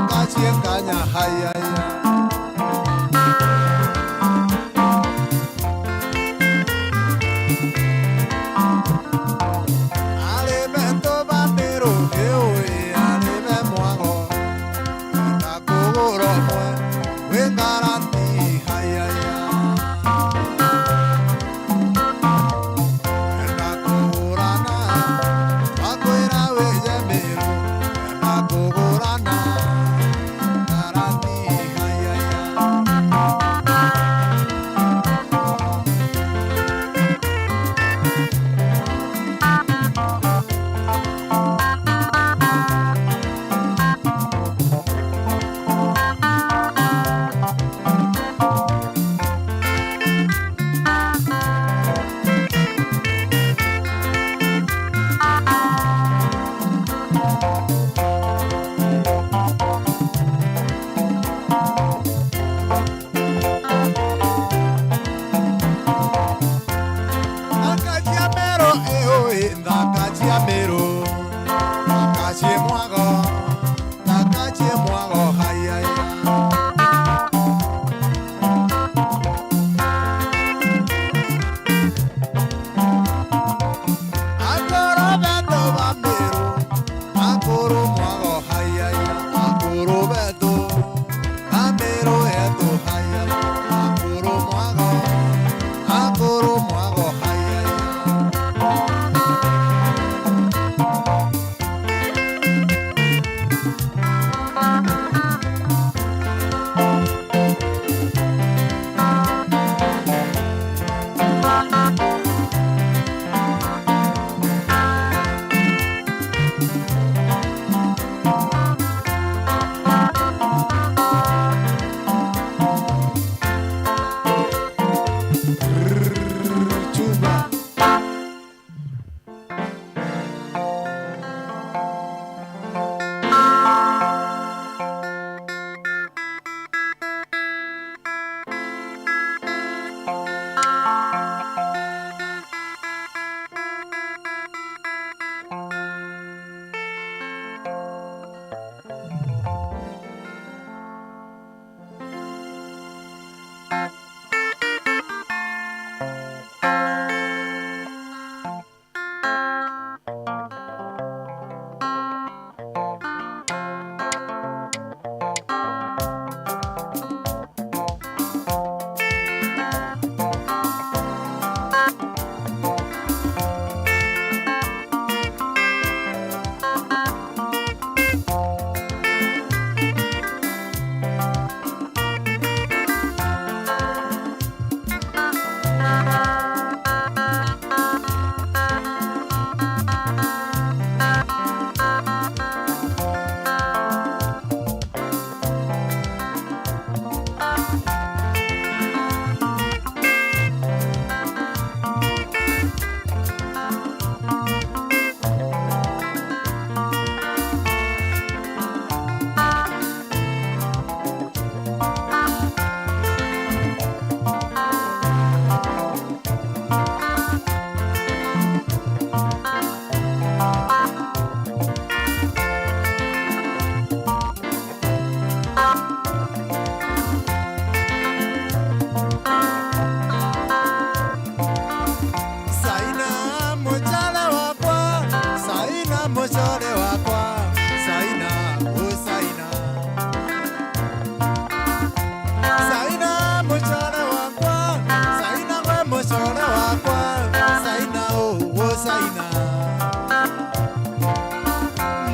Chienganya hayaya ale bento bandero eoi ale be moago na kogoro mwe wengaranti hayaya na kogorana akwera wejemero na kogorana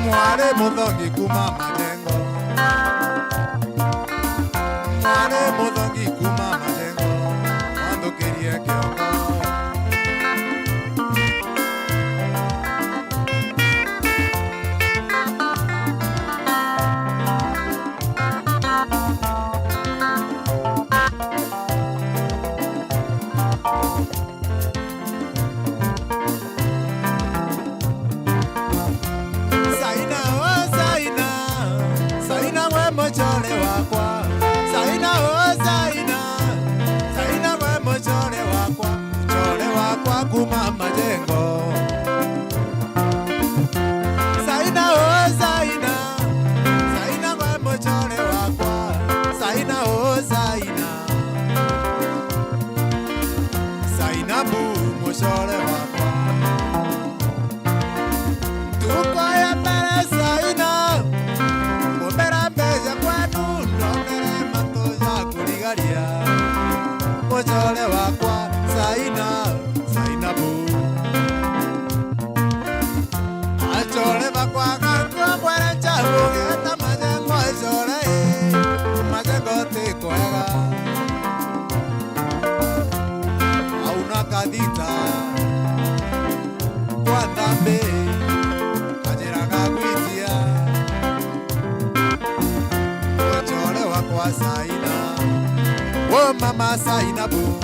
Mware mudongi kuma majengo, mware mudongi kuma majengo, cuando quería que Zaina, mama Zainabu.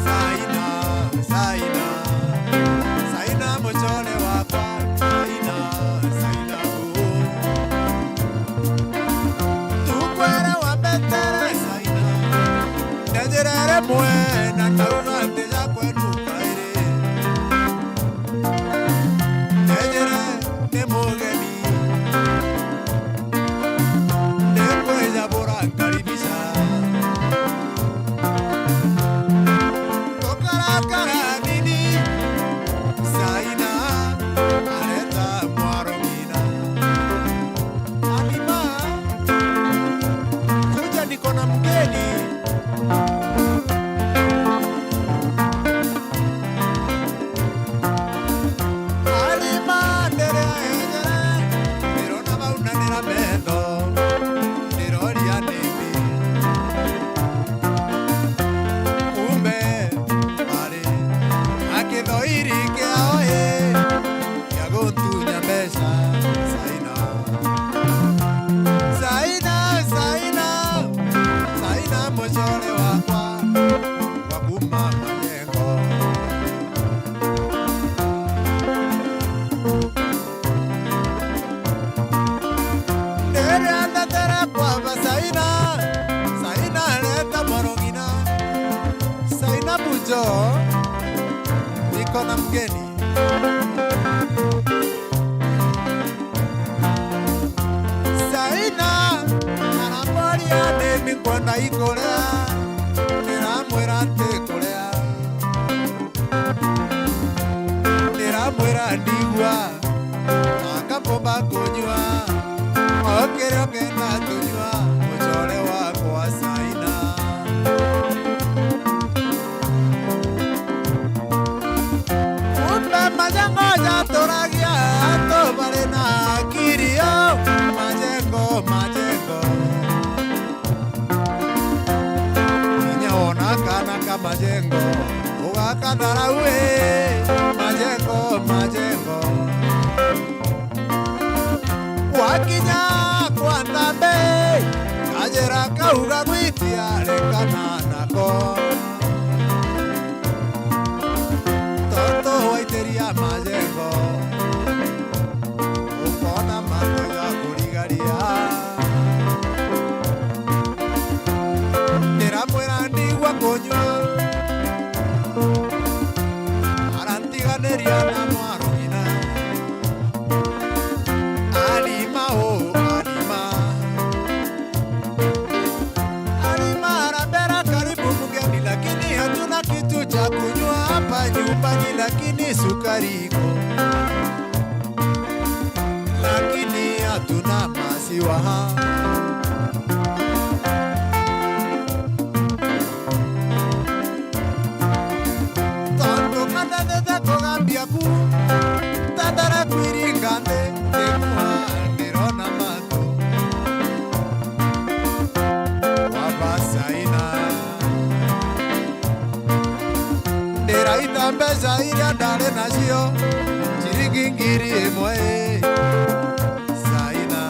Zaina, Zaina, Zaina muchole wakwa. Zaina, Zainabu. Tukwere wa betere Zaina. Nejerere mwena tauga teja kwenu kaire. Nejere ne mugeni. Nekweja bora karibisha. Tokarakara nini. Zaina areta mwarongina. Halima, kuja niko na mgeni. Halima ndere ejere, ndirona maunanira mendo, ndiroria nini. Kumbe ari akithoiri kiao gia guntunya mbeca. Zaina, Zaina, Zaina, Zaina mucore wakwa wa kuma Majengo. Ndere andatera kwamba Zaina, Zaina leta morongina. Zaina bujo, niko na mgeni. Zaina anamboria nimi kwenda ikorea, ndiramwira ntikurea, ndiramwira ndigua, akambomba kunywa, okiria kenda tunywa, mucore wakwa Zaina. Kumbe Majengo yatũragia andũ marĩ na akiri yo. Majengo, Majengo. Hinya wona kana ka Majengo ũgakatharau Majengo, Majengo. Wakinya kwa Ndambe kajĩra kauga gwitia rekana nako. Toto waiteria Majengo ukona mambo ya kurigaria. Ndiramwira ndigua kunywa, arantiganeria na mwarongina. Halima, oh Halima, Halima arambera karibu mgeni, lakini hatuna kitu cha kunywa hapa nyumbani, lakini sukari iko, lakini hatuna maziwa. Tondu kandathete kugambia ku tatara kwiringande ndikuha ndirona matu waba Zaina. Ndiraita mbeca iria ndarĩ nacio ciringi ngiri ĩmwe. Zaina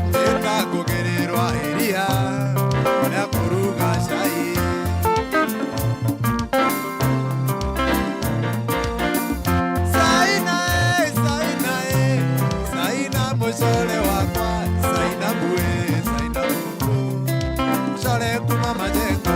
ndĩtakũgĩrĩrwa iria rĩa kũruga cai. Zaina, Zaina, Zaina mucore wakwa. Zainabu, Zainabu, mucore kuma Majengo.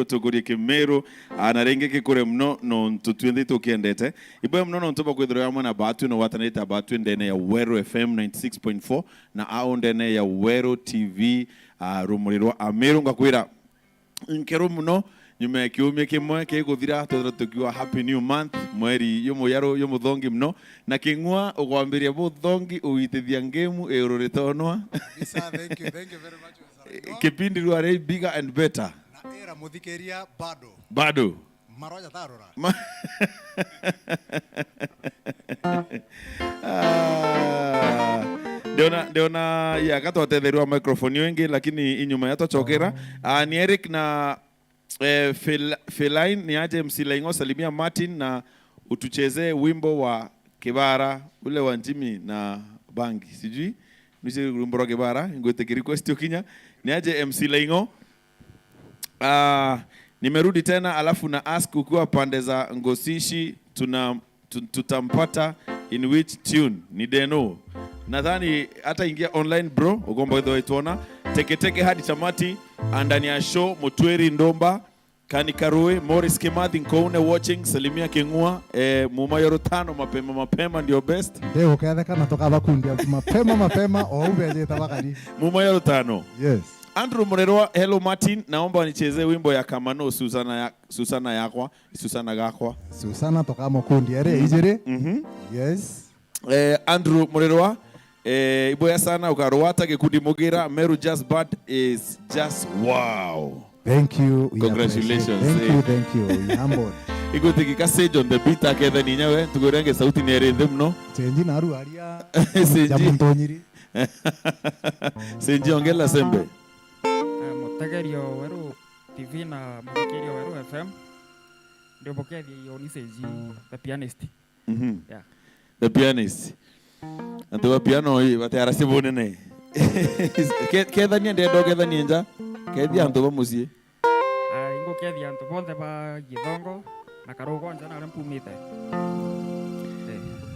tukuri kimero anarenge kikure mno no tutwende tukiendete ibo mno no ntoba kwithira yamwe na batu no wataneta batu ndene ya Weru FM 96.4 na ao ndene ya Weru TV Rumuriro Ameru ngakwira nkero mno nyuma ya kiumia kimwe kiguthira twethira tukiwa happy new month mweri yumuyaro yumuthongi mno na kingwa ugwambiria buthongi uitithia ngemu euroritonwa thank you very much. Kipindi ruare bigger and better. Na era muthikeria bado. Maroja tarora. Deona ya kato atetherwa microphone wengi lakini inyuma yato chokera. Ni Eric na Feline ni aje msilaingo salimia Martin na utucheze wimbo wa Kibara ule wa Njimi na Bangi. Sijui nisi wimbo wa Kibara ngote request yokinya. Ni aje MC Laingo. Nimerudi tena alafu na ask ukiwa pande za Ngosishi tutampata in which tune ni Deno. Nadhani hata ingia online bro ugomba wewe ituona teke hadi tamati andani ya show Mutweri Ndomba Kani Karue Morris Kimathi Nkoune watching Salimia Kingua Mumayoro tano mapema ndio best. Leo katheka natoka bakundi mapema o ubeje tabakari. Mumayoro tano. Yes. Andrew Morerwa, hello Martin, naomba nicheze wimbo ya Kamano Susana Gakwa. Susana toka Mokundi ere ijere. Yes. Andrew Morerwa, iboya sana ukarwata gikundi Mugira Meru Just Bad is just wow. Thank you. Congratulations. Thank you. We humble. Iguti kikasejo on the beat aketha ninyawe tugurenge sauti ni ere mno. Senji naru aria. Jamuntonyiri. Senji ongela sembe. Mutegerio Weru TV na mutegerio Weru FM. Ndio bokethi yoni Senji the pianist. Yeah. The pianist. Anto piano hii batara sibone ne. Ketha ni ndio ketha ni nja. Kethi anto ba musie. Ingo kethi anto bonde ba Githongo na Karogo njana rempumite.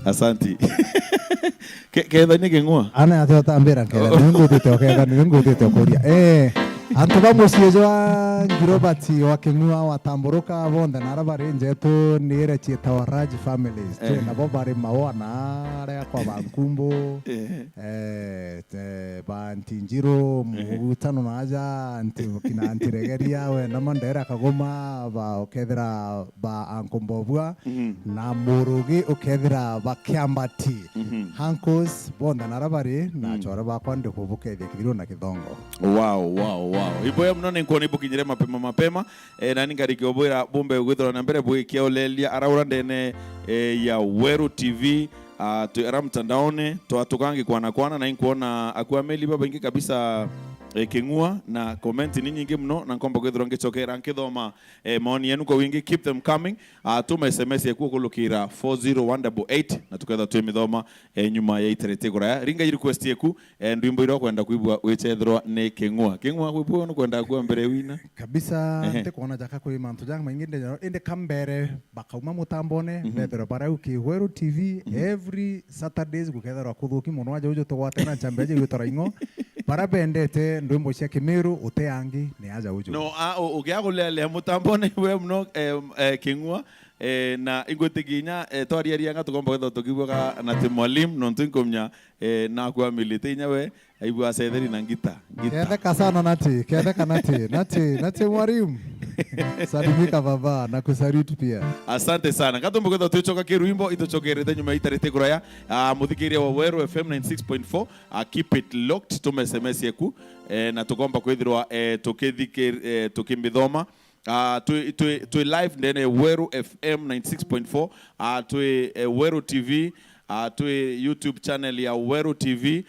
Asanti. Ketha ni kengua. Ana atota ambera ketha. Nungu tete koria. Anto ba musie jwa ngirobati wa kengua watamburuka bonde narabare njeto nire chita wa Raji families. Na bobare mawana area kwa Bankumbo. Ba Ntinjiro mutano naja kina antiregeria we na mandera kagoma ba okethira ba Ankombobwa na Murugi okethira ba Kiambati Hankos bonda narabare na chora ba kwande kubuke thikiro na Githongo. Wow. Iboya mnone nkoni bukinyire mapema na ningariki obwira bombe gwithora na mbere bwikia olelia araura ndene ya Weru TV tuera mtandaone twatukangi kwana na inkuona akwa meli baba ingi kabisa kingua na comment ni nyingi mno na nkomba gwithora ngicokera nkithoma maoni yenu kwa wingi. Keep them coming. Tuma SMS yakuo kulukira 40188 na tuketha twimithoma nyuma ya iterete guraya ringa request yaku ndwimbo iro kwenda kuibwa wechethirwa ni kingua kwibwa no kwenda kwa mbere wina kabisa nte kuona jaka kwa mantu janga maingi inde kambere bakauma mutambone bethero bara uki Weru TV every Saturdays gukethera kuthuki muno waje ujo tugwatena chambeje gwitora ingo bara bendete ndwimbo cia Kimiru uteangi ni aja ujo no ugiagulele mutambone we mno kingua na ingutiginya twariaria nga tugomba gwetha tukibwaga na ti mwalimu no ntinkomnya na kwa milite nyawe aibwa cetheri na ngita kedeka sana nati mwalimu salimika baba na kusaritu pia. Asante sana katombo gwetha tuchoka kiruimbo itochokerete nyuma itarete kuraya muthikiria wa Weru FM 96.4 keep it locked tume SMS yaku na tugomba kwithirwa tukimithoma to live ndene Weru FM 96.4 to Weru TV to YouTube channel ya Weru TV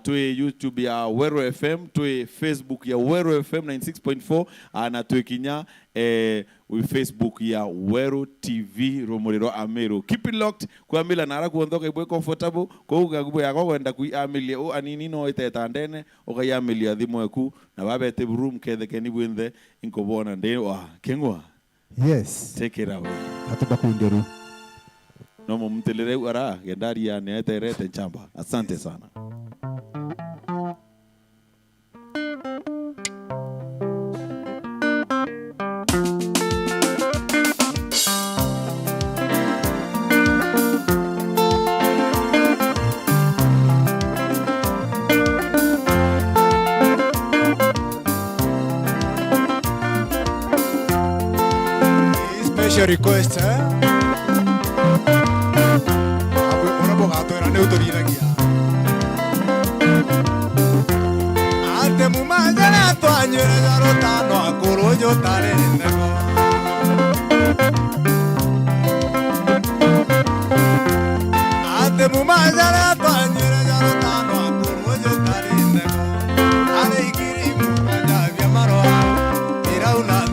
to YouTube ya Weru FM to Facebook ya Weru FM 96.4 na to kinya Facebook ya Weru TV Rumuriro Ameru. Keep it locked kwa mila nara kuondoka ibwe comfortable kwa ugagubwe yako kwenda kui amilia o anini no iteta ndene okaya amilia thimo yaku na babete room kethe kenibwende inkobona nde wa kengwa. Yes, take it away hatubakunderu no mumtelere ara gendari ya neterete nchamba. Asante sana. special request unapogatwira ni uturiragia ate mumajana twanyure jarotano akurujo tarendego ate mumajana twanyure jarotano akurujo tarendego ale igiri mumajavya maroa irauna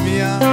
mia